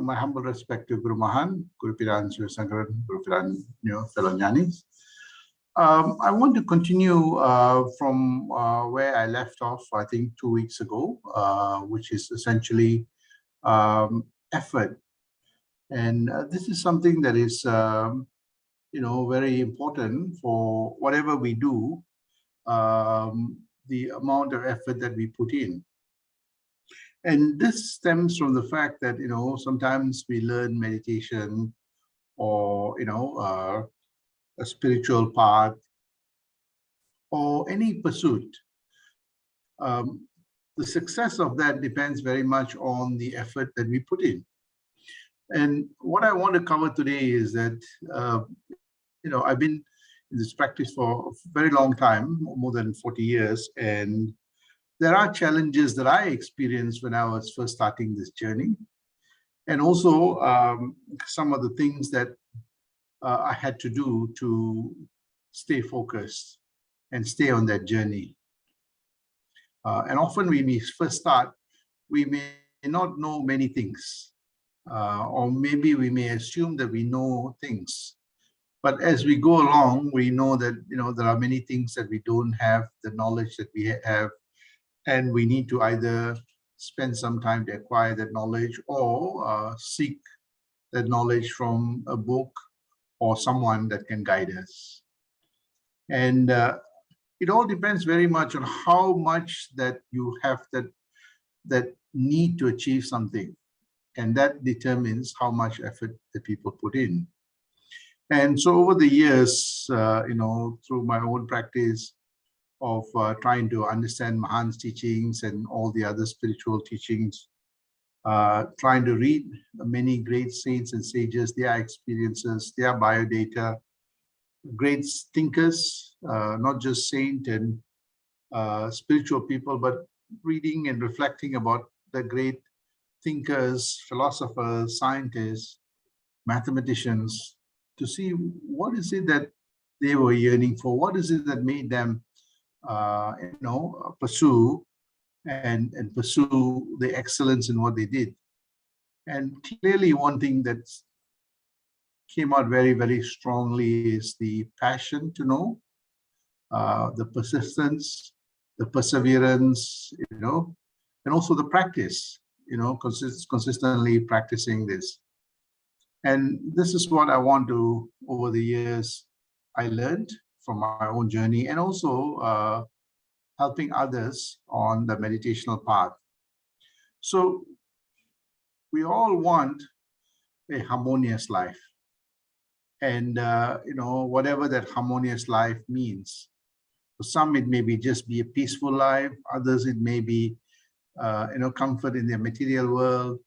my humble respect to Guru Mahan, Guru Piran Sangharan, Guru Piran, fellow Jnanis. I want to continue from where I left off, I think 2 weeks ago, which is essentially effort. And this is something that is, very important for whatever we do, the amount of effort that we put in. And this stems from the fact that, sometimes we learn meditation or, a spiritual path or any pursuit. The success of that depends very much on the effort that we put in. And what I want to cover today is that, I've been in this practice for a very long time, more than 40 years, and there are challenges that I experienced when I was first starting this journey, and also some of the things that I had to do to stay focused and stay on that journey. And often when we first start, we may not know many things, or maybe we may assume that we know things. But as we go along, we know that there are many things that we don't have the knowledge that we have, and we need to either spend some time to acquire that knowledge or seek that knowledge from a book or someone that can guide us. And it all depends very much on how much that you have that need to achieve something, and that determines how much effort that people put in. And so over the years, through my own practice of trying to understand Mahan's teachings and all the other spiritual teachings, trying to read many great saints and sages, their experiences, their biodata, great thinkers, not just saint and spiritual people, but reading and reflecting about the great thinkers, philosophers, scientists, mathematicians, to see what is it that they were yearning for, what is it that made them pursue and pursue the excellence in what they did. And clearly one thing that came out very, very strongly is the passion to know, the persistence, the perseverance, and also the practice, consistently practicing this. And this is what I want to, over the years, I learned from my own journey, and also helping others on the meditational path. So we all want a harmonious life. And, whatever that harmonious life means. For some, it may be just be a peaceful life. Others, it may be, comfort in their material world,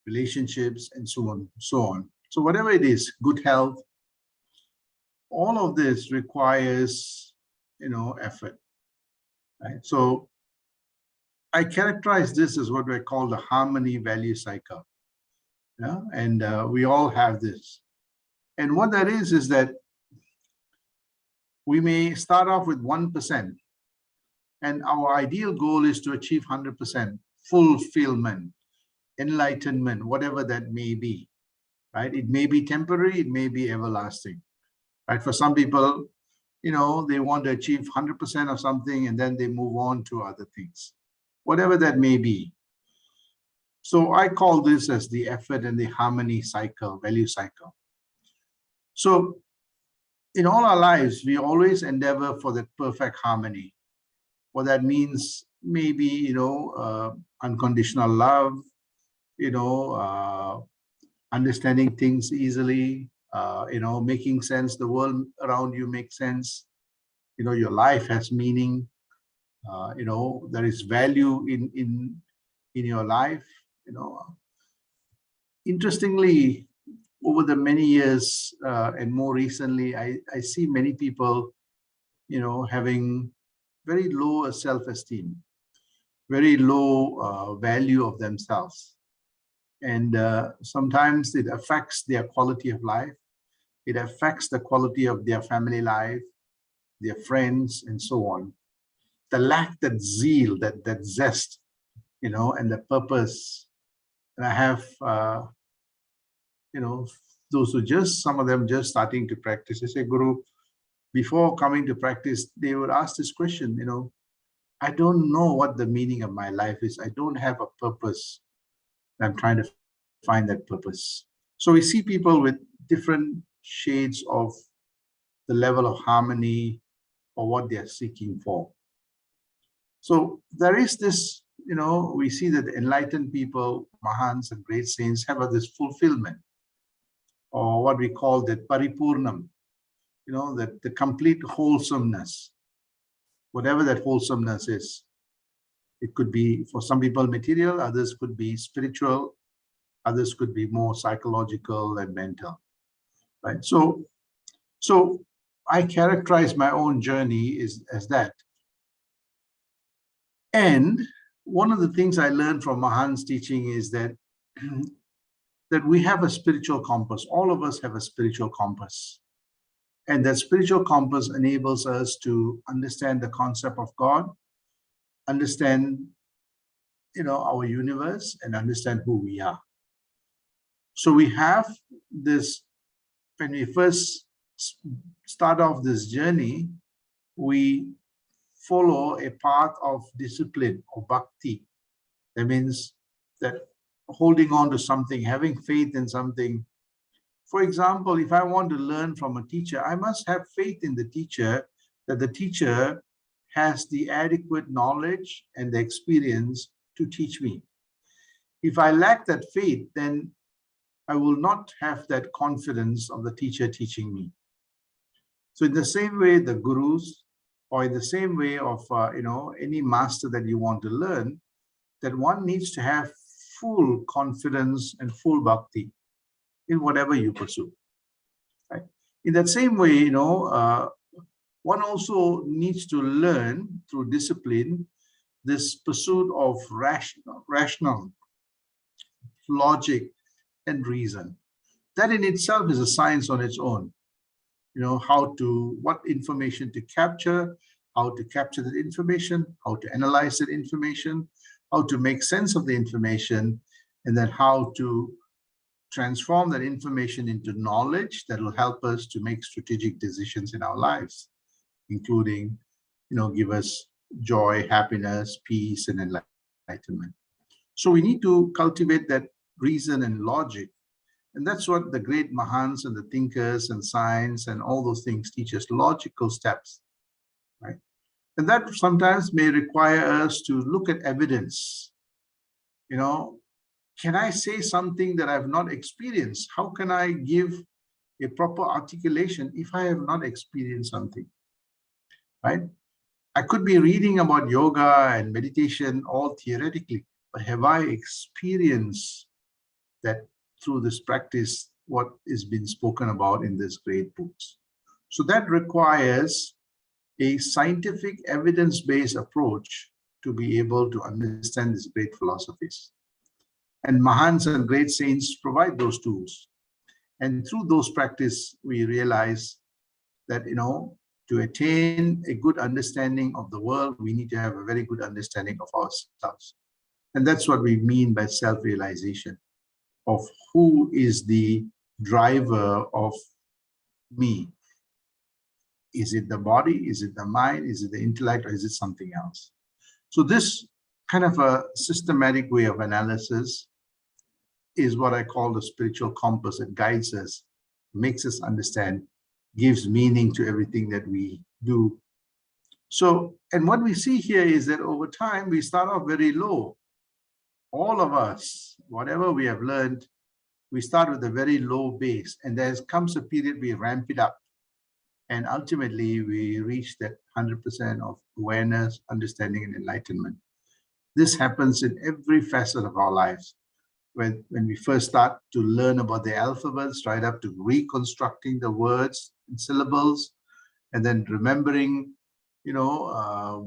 relationships, and so on, so on. So whatever it is, good health, all of this requires, effort, right? So I characterize this as what we call the harmony value cycle. Yeah, and we all have this. And what that is that we may start off with 1%, and our ideal goal is to achieve 100% fulfillment, enlightenment, whatever that may be, right? It may be temporary, it may be everlasting, right? For some people, they want to achieve 100% of something and then they move on to other things, whatever that may be. So I call this as the effort and the harmony cycle, value cycle. So in all our lives, we always endeavor for that perfect harmony. What that means, maybe, unconditional love, understanding things easily, making sense, the world around you makes sense, your life has meaning, there is value in your life, Interestingly, over the many years and more recently, I see many people, having very low self-esteem, very low value of themselves. And sometimes it affects their quality of life. It affects the quality of their family life, their friends, and so on. The lack that zeal, that zest, and the purpose. And I have those who some of them just starting to practice, they say, Guru, before coming to practice, they would ask this question, I don't know what the meaning of my life is. I don't have a purpose. I'm trying to find that purpose. So we see people with different shades of the level of harmony or what they are seeking for. So there is this, we see that enlightened people, Mahans and great saints, have this fulfillment, or what we call the paripurnam, that the complete wholesomeness, whatever that wholesomeness is. It could be, for some people, material, others could be spiritual, others could be more psychological and mental, right? So I characterize my own journey as that. And one of the things I learned from Mahan's teaching is that, that we have a spiritual compass. All of us have a spiritual compass. And that spiritual compass enables us to understand the concept of God, understand, our universe, and understand who we are. So we have this, when we first start off this journey, we follow a path of discipline or bhakti. That means that holding on to something, having faith in something. For example, if I want to learn from a teacher, I must have faith in the teacher, that the teacher has the adequate knowledge and the experience to teach me. If I lack that faith, then I will not have that confidence of the teacher teaching me. So in the same way, the gurus, or in the same way of, any master that you want to learn, that one needs to have full confidence and full bhakti in whatever you pursue. Right? In that same way, one also needs to learn through discipline this pursuit of rational logic and reason. That in itself is a science on its own. What information to capture, how to capture that information, how to analyze that information, how to make sense of the information, and then how to transform that information into knowledge that will help us to make strategic decisions in our lives, including, give us joy, happiness, peace, and enlightenment. So we need to cultivate that reason and logic. And that's what the great Mahans and the thinkers and science and all those things teach us, logical steps, right? And that sometimes may require us to look at evidence. Can I say something that I've not experienced? How can I give a proper articulation if I have not experienced something, right? I could be reading about yoga and meditation all theoretically, but have I experienced that through this practice, what is being spoken about in these great books? So that requires a scientific evidence-based approach to be able to understand these great philosophies. And Mahans and great saints provide those tools. And through those practice, we realize that, to attain a good understanding of the world, we need to have a very good understanding of ourselves. And that's what we mean by self-realization, of who is the driver of me. Is it the body? Is it the mind? Is it the intellect? Or is it something else? So this kind of a systematic way of analysis is what I call the spiritual compass. It guides us, makes us understand, gives meaning to everything that we do. So, and what we see here is that over time, we start off very low. All of us, whatever we have learned, we start with a very low base, and there comes a period we ramp it up. And ultimately, we reach that 100% of awareness, understanding, and enlightenment. This happens in every facet of our lives. When we first start to learn about the alphabets, right up to reconstructing the words and syllables, and then remembering,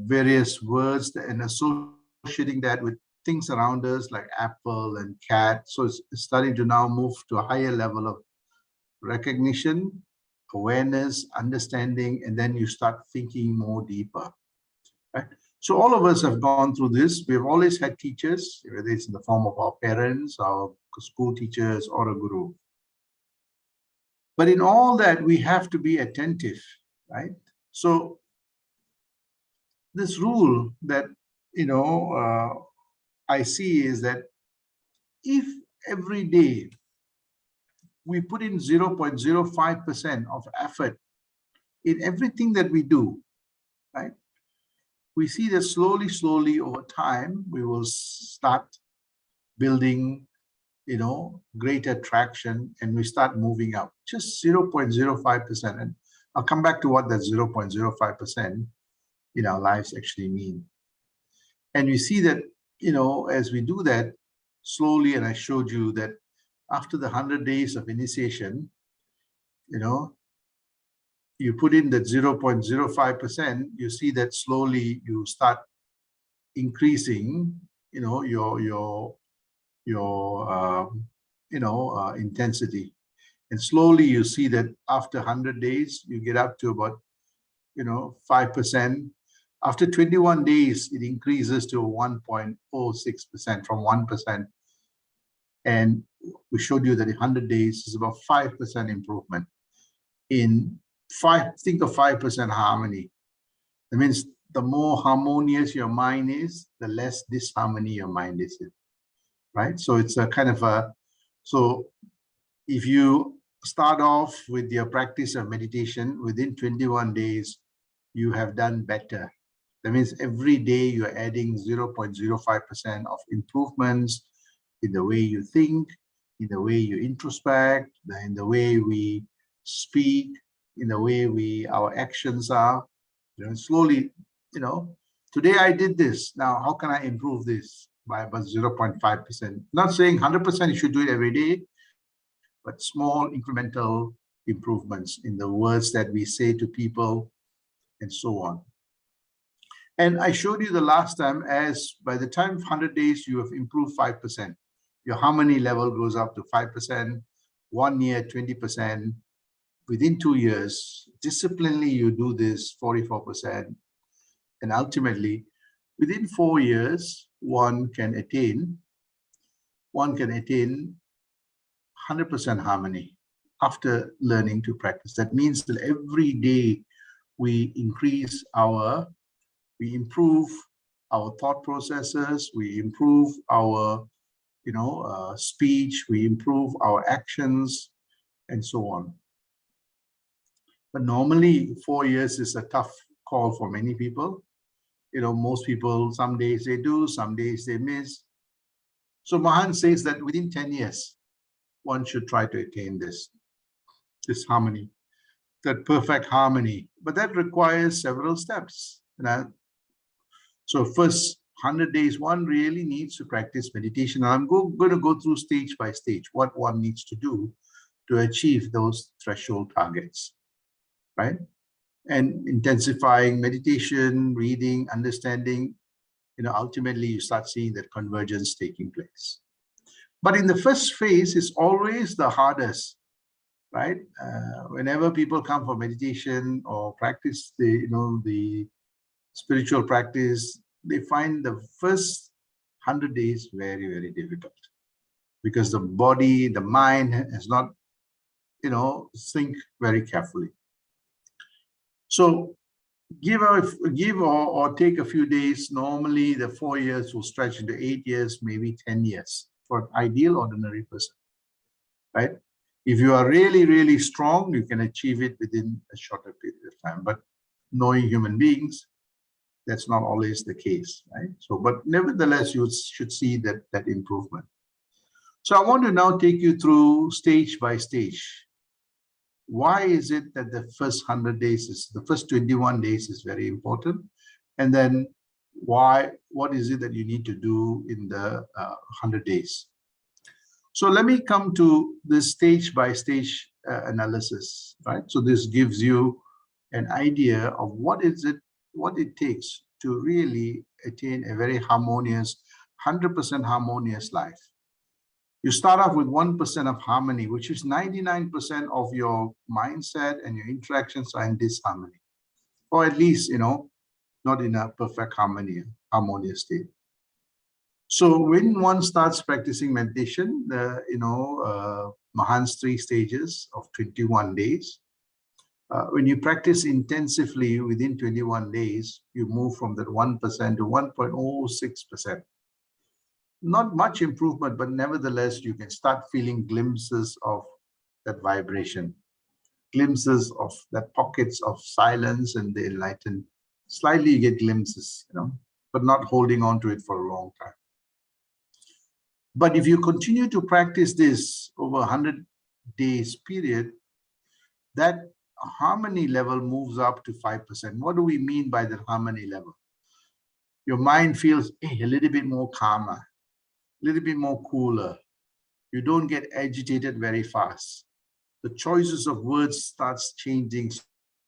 various words and associating that with things around us like apple and cat. So it's starting to now move to a higher level of recognition, awareness, understanding, and then you start thinking more deeper. Right? So all of us have gone through this. We've always had teachers, whether it's in the form of our parents, our school teachers, or a guru. But in all that, we have to be attentive, right? So this rule that, I see is that if every day we put in 0.05% of effort in everything that we do, right? We see that slowly over time, we will start building, greater traction, and we start moving up. Just 0.05%. And I'll come back to what that 0.05% in our lives actually mean. And we see that, as we do that slowly, and I showed you that after the 100 days of initiation, you put in that 0.05%, you see that slowly you start increasing, your intensity. And slowly you see that after 100 days, you get up to about, 5%. After 21 days, it increases to 1.06% from 1%. And we showed you that in 100 days is about 5% improvement in think of 5% harmony. That means the more harmonious your mind is, the less disharmony your mind is in, right? So it's a kind of so if you start off with your practice of meditation, within 21 days, you have done better. That means every day you're adding 0.05% of improvements in the way you think, in the way you introspect, in the way we speak, in the way our actions are. Slowly, today I did this. Now, how can I improve this by about 0.5%? Not saying 100% you should do it every day, but small incremental improvements in the words that we say to people and so on. And I showed you the last time, as by the time of 100 days, you have improved 5%. Your harmony level goes up to 5%, 1 year, 20%. Within 2 years, disciplinedly, you do this 44%. And ultimately, within 4 years, one can attain 100% harmony after learning to practice. That means that every day we improve our thought processes, we improve our, speech, we improve our actions, and so on. But normally 4 years is a tough call for many people. Most people, some days they do, some days they miss. So Mahan says that within 10 years, one should try to attain this harmony, that perfect harmony. But that requires several steps. So first 100 days, one really needs to practice meditation. And I'm going to go through stage by stage what one needs to do to achieve those threshold targets, right? And intensifying meditation, reading, understanding, ultimately you start seeing that convergence taking place. But in the first phase, it's always the hardest, right? Whenever people come for meditation or practice the spiritual practice, they find the first 100 days very, very difficult because the body, the mind has not, think very carefully. So give or take a few days. Normally, the 4 years will stretch into 8 years, maybe 10 years for an ideal ordinary person, right? If you are really, really strong, you can achieve it within a shorter period of time. But knowing human beings, that's not always the case, right? So, but nevertheless, you should see that improvement. So I want to now take you through stage by stage. Why is it that the first 100 days the first 21 days is very important? And then what is it that you need to do in the 100 days? So let me come to this stage by stage analysis, right? So this gives you an idea of what it takes to really attain a very harmonious, 100% harmonious life. You start off with 1% of harmony, which is 99% of your mindset and your interactions are in disharmony, or at least, not in a perfect harmonious state. So when one starts practicing meditation, Mahan's 3 stages of 21 days, when you practice intensively within 21 days, you move from that 1% to 1.06%. Not much improvement, but nevertheless, you can start feeling glimpses of that vibration, glimpses of that pockets of silence and the enlightened. Slightly you get glimpses, but not holding on to it for a long time. But if you continue to practice this over 100 days period, that harmony level moves up to 5%. What do we mean by that harmony level? Your mind feels a little bit more calmer, a little bit more cooler. You don't get agitated very fast. The choices of words starts changing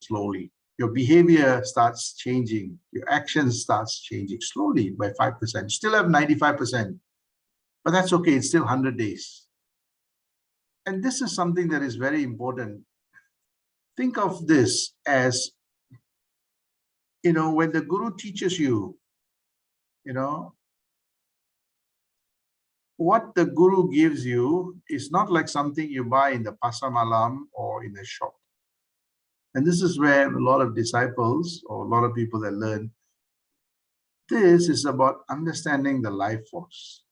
slowly. Your behavior starts changing. Your actions starts changing slowly by 5%. You still have 95%, but that's okay. It's still 100 days. And this is something that is very important. Think of this as, when the Guru teaches you, what the Guru gives you is not like something you buy in the pasar malam or in a shop. And this is where a lot of disciples or a lot of people that learn, this is about understanding the life force.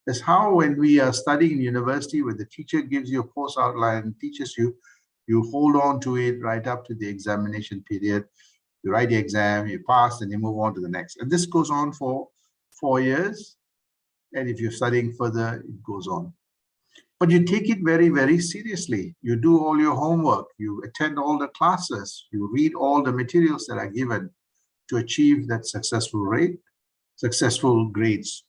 That's how when we are studying in university, when the teacher gives you a course outline, teaches you, you hold on to it right up to the examination period. You write the exam, you pass, and you move on to the next. And this goes on for 4 years. And if you're studying further, it goes on. But you take it very, very seriously. You do all your homework. You attend all the classes. You read all the materials that are given to achieve that successful rate, successful grades.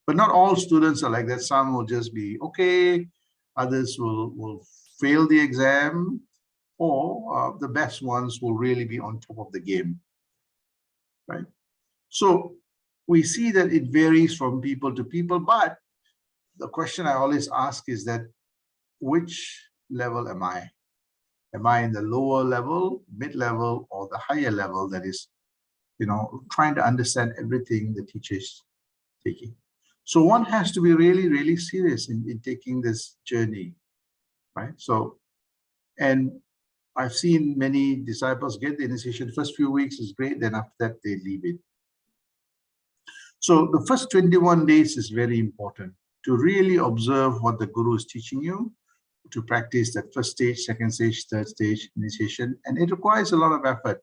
But not all students are like that. Some will just be okay. Others will fail the exam, or the best ones will really be on top of the game, right? So we see that it varies from people to people, but the question I always ask is that, which level am I? Am I in the lower level, mid-level, or the higher level that is, trying to understand everything the teacher is taking? So one has to be really, really serious in taking this journey, right? So, and I've seen many disciples get the initiation. First few weeks is great, then after that they leave it. So the first 21 days is very important to really observe what the Guru is teaching you, to practice that first stage, second stage, third stage initiation, and it requires a lot of effort.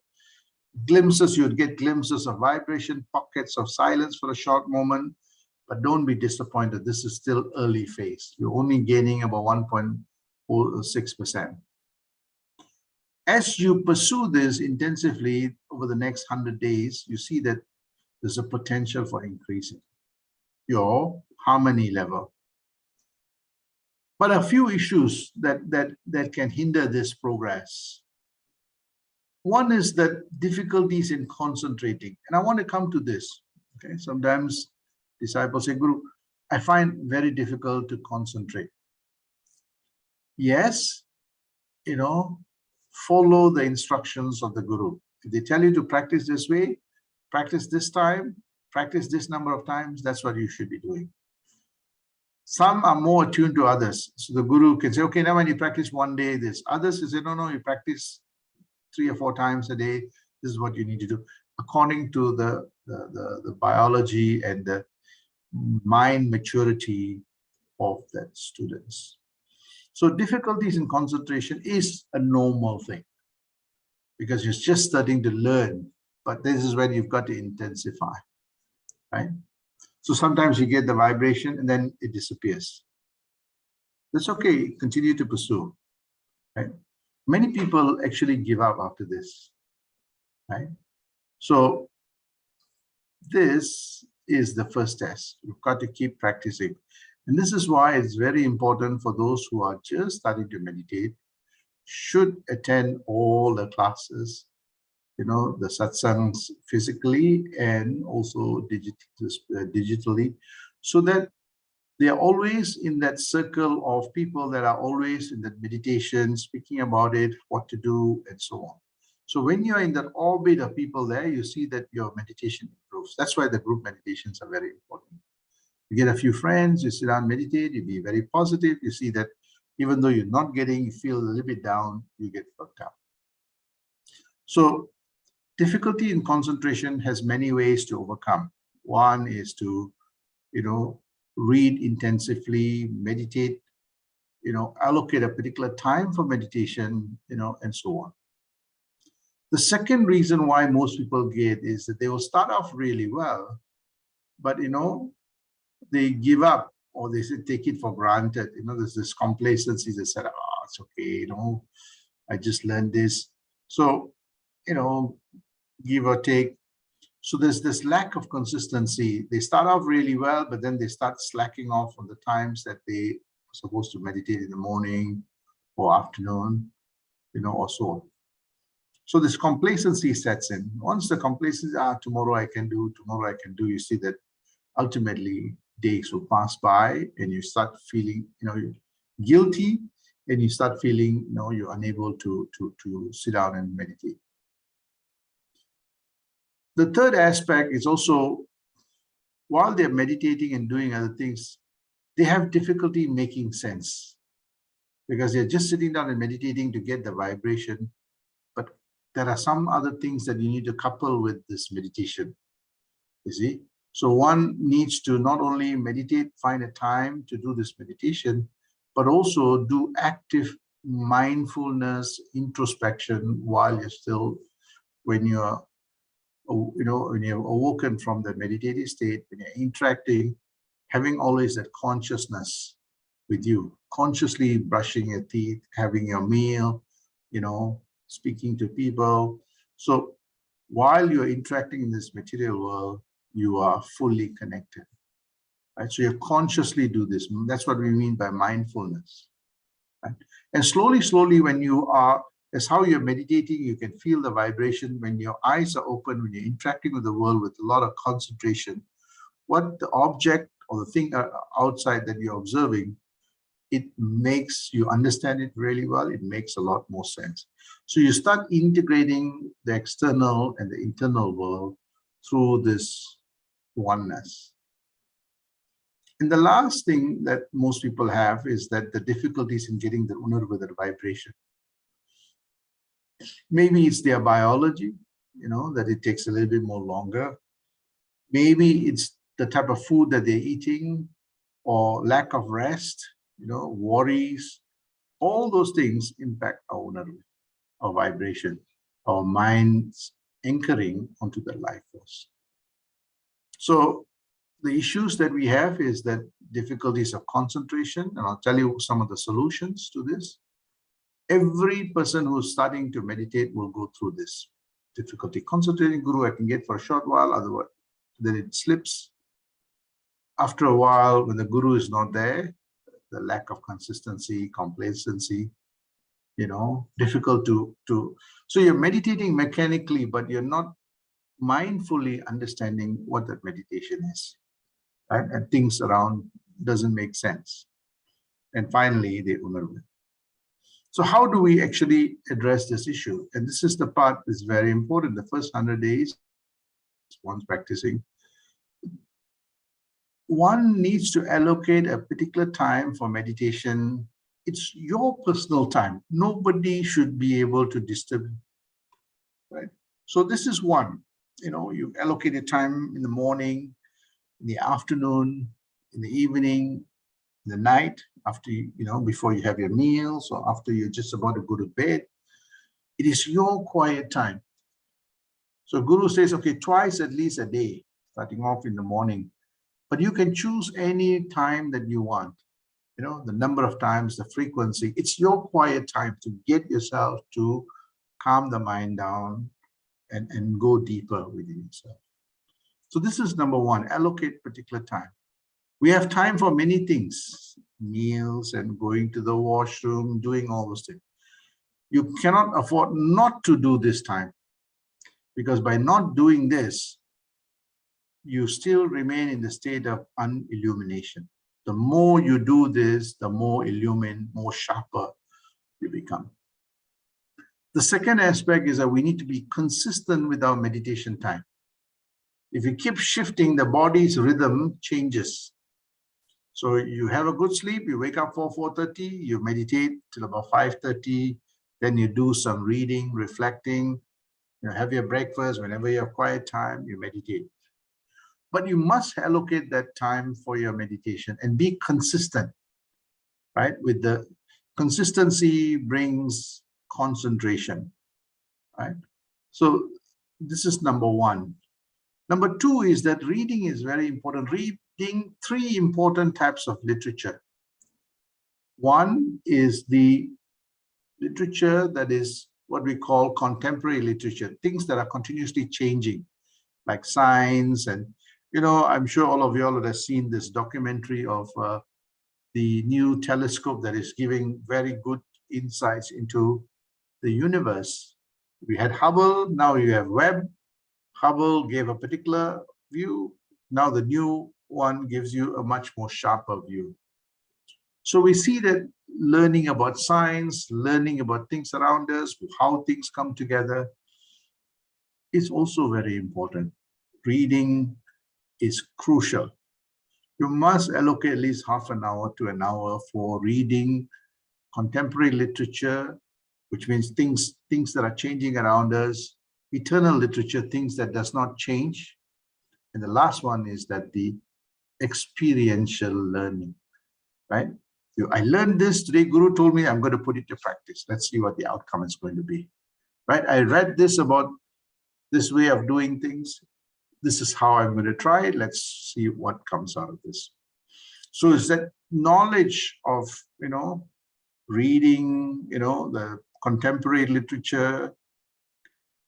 Glimpses, you'd get glimpses of vibration, pockets of silence for a short moment, but don't be disappointed. This is still early phase. You're only gaining about 1.06%. As you pursue this intensively over the next 100 days, you see that there's a potential for increasing your harmony level. But a few issues that can hinder this progress. One is that difficulties in concentrating. And I want to come to this. Okay, sometimes disciples say, Guru, I find very difficult to concentrate. Yes, follow the instructions of the Guru. If they tell you to practice this way, practice this time, practice this number of times, that's what you should be doing. Some are more attuned to others. So the Guru can say, okay, now when you practice one day, this. Others will say, no, you practice 3 or 4 times a day. This is what you need to do. According to the biology and the mind maturity of that students. So difficulties in concentration is a normal thing because you're just starting to learn, but this is when you've got to intensify, right? So sometimes you get the vibration and then it disappears. That's okay, continue to pursue, right? Many people actually give up after this, right? So this is the first test. You've got to keep practicing. And this is why it's very important for those who are just starting to meditate, should attend all the classes, the satsangs physically and also digitally, so that they are always in that circle of people that are always in that meditation, speaking about it, what to do, and so on. So when you're in that orbit of people there, you see that your meditation improves. That's why the group meditations are very important. You get a few friends, you sit down, meditate, you be very positive. You see that even though you're not getting, you feel a little bit down, you get worked out. So difficulty in concentration has many ways to overcome. One is to, read intensively, meditate, allocate a particular time for meditation, and so on. The second reason why most people get is that they will start off really well, but, they give up or they say, take it for granted. There's this complacency. They said, oh, it's okay, I just learned this. So, give or take. So there's this lack of consistency. They start off really well, but then they start slacking off on the times that they are supposed to meditate in the morning or afternoon, or so on. So this complacency sets in. Once the complacency, tomorrow I can do, you see that ultimately days will pass by and you start feeling, guilty, and you start feeling, you're unable to sit down and meditate. The third aspect is also, while they're meditating and doing other things, they have difficulty making sense because they're just sitting down and meditating to get the vibration. But there are some other things that you need to couple with this meditation, you see. So one needs to not only meditate, find a time to do this meditation, but also do active mindfulness, introspection while you're still, when you're awoken from the meditative state, when you're interacting, having always that consciousness with you, consciously brushing your teeth, having your meal, speaking to people. So while you're interacting in this material world, you are fully connected, right? So you consciously do this. That's what we mean by mindfulness, right? And slowly, when you are, as how you're meditating, you can feel the vibration. When your eyes are open, when you're interacting with the world with a lot of concentration, what the object or the thing outside that you're observing, it makes you understand it really well. It makes a lot more sense. So you start integrating the external and the internal world through this oneness. And the last thing that most people have is that the difficulties in getting the unarvu, that vibration. Maybe it's their biology, that it takes a little bit more longer. Maybe it's the type of food that they're eating or lack of rest, worries. All those things impact our unarvu, our vibration, our mind's anchoring onto the life force. So the issues that we have is that difficulties of concentration, and I'll tell you some of the solutions to this. Every person who's starting to meditate will go through this difficulty. Concentrating, Guru, I can get for a short while, otherwise then it slips. After a while, when the Guru is not there, the lack of consistency, complacency, difficult to. So you're meditating mechanically, but you're not mindfully understanding what that meditation is, right? And things around doesn't make sense. And finally, the unarvu. So how do we actually address this issue? And this is the part that's very important. The first 100 days, one's practicing, one needs to allocate a particular time for meditation. It's your personal time. Nobody should be able to disturb you, right? So this is one. You allocate a time in the morning, in the afternoon, in the evening, in the night, after before you have your meals or after you're just about to go to bed. It is your quiet time. So Guru says, okay, twice at least a day, starting off in the morning. But you can choose any time that you want. The number of times, the frequency. It's your quiet time to get yourself to calm the mind down and go deeper within yourself. So this is number one, allocate particular time. We have time for many things, meals and going to the washroom, doing all those things. You cannot afford not to do this time, because by not doing this, you still remain in the state of unillumination. The more you do this, the more illumined, more sharper you become. The second aspect is that we need to be consistent with our meditation time. If you keep shifting, the body's rhythm changes. So you have a good sleep, you wake up for 4:30, you meditate till about 5:30, then you do some reading, reflecting, have your breakfast. Whenever you have quiet time, you meditate. But you must allocate that time for your meditation and be consistent, right? With the consistency brings concentration, right? So this is number one. Number two is that reading is very important. Reading three important types of literature. One is the literature that is what we call contemporary literature, things that are continuously changing, like science. And, I'm sure all of you all have seen this documentary of the new telescope that is giving very good insights into the universe. We had Hubble, now you have Webb. Hubble gave a particular view. Now the new one gives you a much more sharper view. So we see that learning about science, learning about things around us, how things come together, is also very important. Reading is crucial. You must allocate at least half an hour to an hour for reading contemporary literature, which means things that are changing around us, eternal literature, things that does not change. And the last one is that the experiential learning, right? I learned this today, Guru told me I'm going to put it to practice. Let's see what the outcome is going to be, right? I read this about this way of doing things. This is how I'm going to try it. Let's see what comes out of this. So is that knowledge of, reading, the contemporary literature,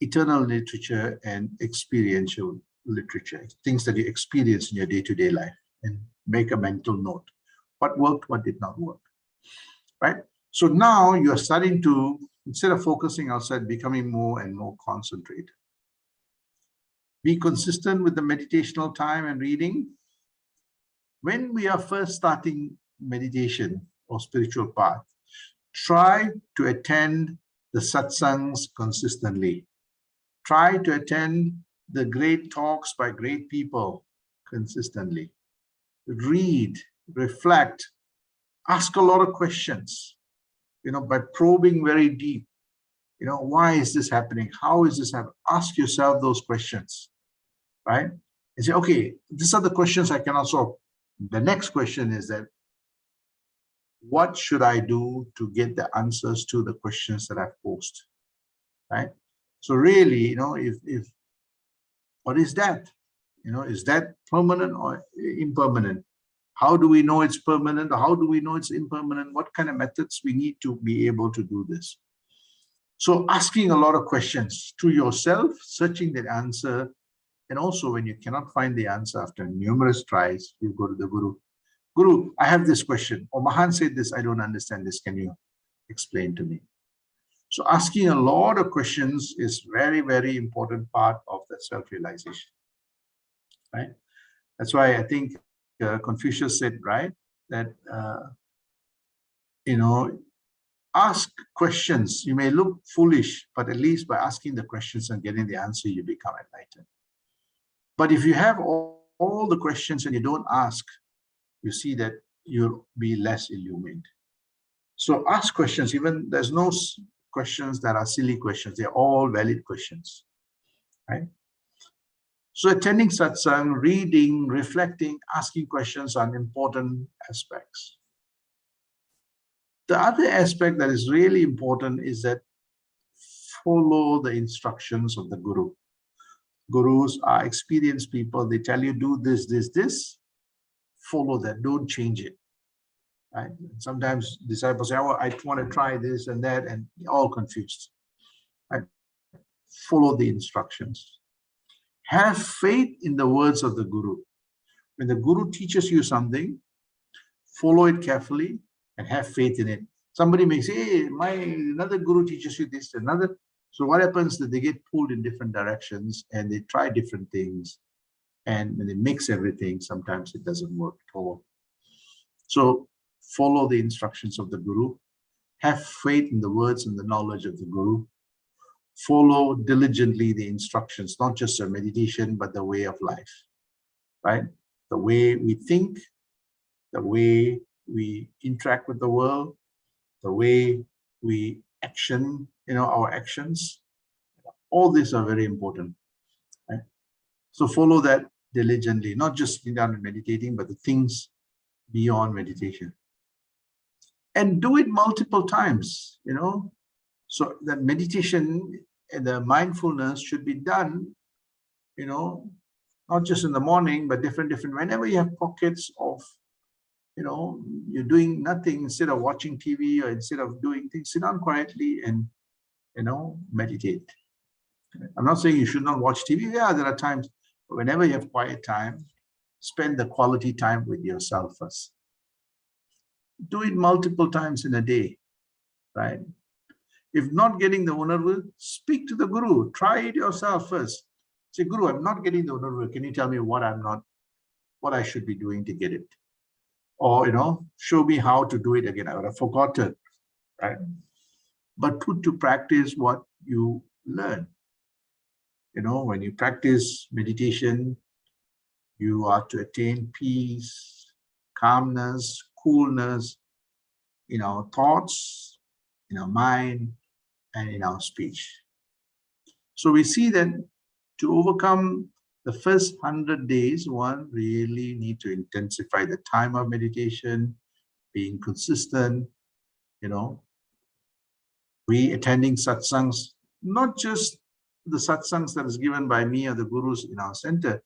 eternal literature, and experiential literature, things that you experience in your day-to-day life, and make a mental note. What worked, what did not work, right? So now you're starting to, instead of focusing outside, becoming more and more concentrated. Be consistent with the meditational time and reading. When we are first starting meditation or spiritual path, try to attend the satsangs consistently. Try to attend the great talks by great people consistently. Read, reflect, ask a lot of questions, by probing very deep. Why is this happening? How is this happening? Ask yourself those questions, right? And say, okay, these are the questions I cannot solve. The next question is that, what should I do to get the answers to the questions that I've posed, right? So really, if what is that? Is that permanent or impermanent? How do we know it's permanent? How do we know it's impermanent? What kind of methods we need to be able to do this? So asking a lot of questions to yourself, searching that answer, and also when you cannot find the answer after numerous tries, you go to the Guru. Guru, I have this question. Or Mahan said this, I don't understand this. Can you explain to me? So asking a lot of questions is very, very important part of that self-realization, right? That's why I think Confucius said, right, that, ask questions. You may look foolish, but at least by asking the questions and getting the answer, you become enlightened. But if you have all the questions and you don't ask, you see that you'll be less illumined. So ask questions. Even there's no questions that are silly questions. They're all valid questions, right? So attending satsang, reading, reflecting, asking questions are important aspects. The other aspect that is really important is that follow the instructions of the Guru. Gurus are experienced people. They tell you, do this, this, this. Follow that. Don't change it. Right? Sometimes disciples say, oh, I want to try this and that, and they're all confused. Right? Follow the instructions. Have faith in the words of the Guru. When the Guru teaches you something, follow it carefully and have faith in it. Somebody may say, hey, another Guru teaches you this, another. So what happens is that they get pulled in different directions and they try different things. And when they mix everything, sometimes it doesn't work at all. So follow the instructions of the Guru. Have faith in the words and the knowledge of the Guru. Follow diligently the instructions, not just a meditation, but the way of life, right? The way we think, the way we interact with the world, the way we action, our actions. All these are very important. Right? So follow that diligently, not just sitting down and meditating, but the things beyond meditation. And do it multiple times, So that meditation and the mindfulness should be done, not just in the morning, but different, whenever you have pockets of, you're doing nothing, instead of watching TV or instead of doing things, sit down quietly and, meditate. I'm not saying you should not watch TV. Yeah, there are times, but whenever you have quiet time, spend the quality time with yourself first. Do it multiple times in a day, right? If not getting the unarvu, speak to the Guru. Try it yourself first. Say, Guru, I'm not getting the unarvu. Can you tell me what I should be doing to get it? Or, show me how to do it again. I would have forgotten, right? But put to practice what you learn. When you practice meditation, you are to attain peace, calmness, coolness in our thoughts, in our mind, and in our speech. So we see that to overcome the first 100 days, one really need to intensify the time of meditation, being consistent, we attending satsangs, not just the satsangs that is given by me or the gurus in our center,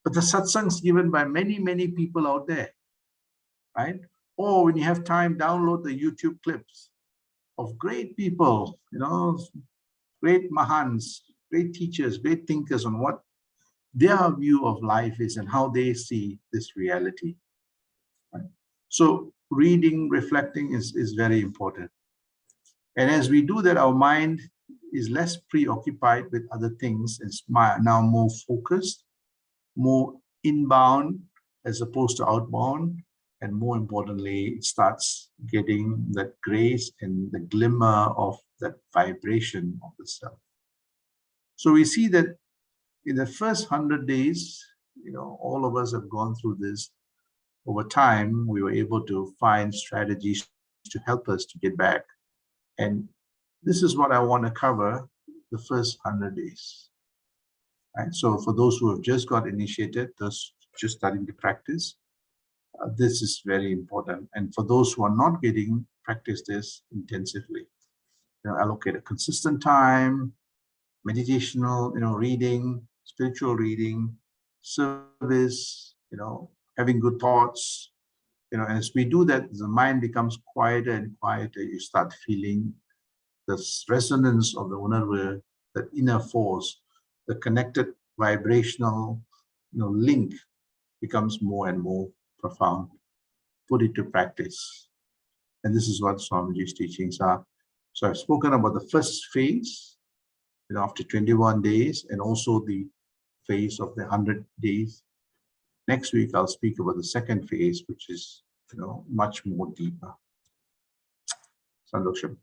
but the satsangs given by many, many people out there, right? Or when you have time, download the YouTube clips of great people, great Mahans, great teachers, great thinkers on what their view of life is and how they see this reality. Right? So reading, reflecting is very important. And as we do that, our mind is less preoccupied with other things. It's now more focused, more inbound as opposed to outbound. And more importantly, it starts getting that grace and the glimmer of that vibration of the self. So we see that in the first 100 days, all of us have gone through this. Over time, we were able to find strategies to help us to get back. And this is what I want to cover the first 100 days. Right? So for those who have just got initiated, those just starting to practice, this is very important. And for those who are not getting, practice this intensively. Allocate a consistent time, meditational, reading, spiritual reading, service, having good thoughts. As we do that, the mind becomes quieter and quieter. You start feeling the resonance of the unarvu, the inner force, the connected vibrational, link becomes more and more profound. Put it to practice. And this is what Swamiji's teachings are. So I've spoken about the first phase, after 21 days, and also the phase of the 100 days. Next week, I'll speak about the second phase, which is, much more deeper. Sandosham.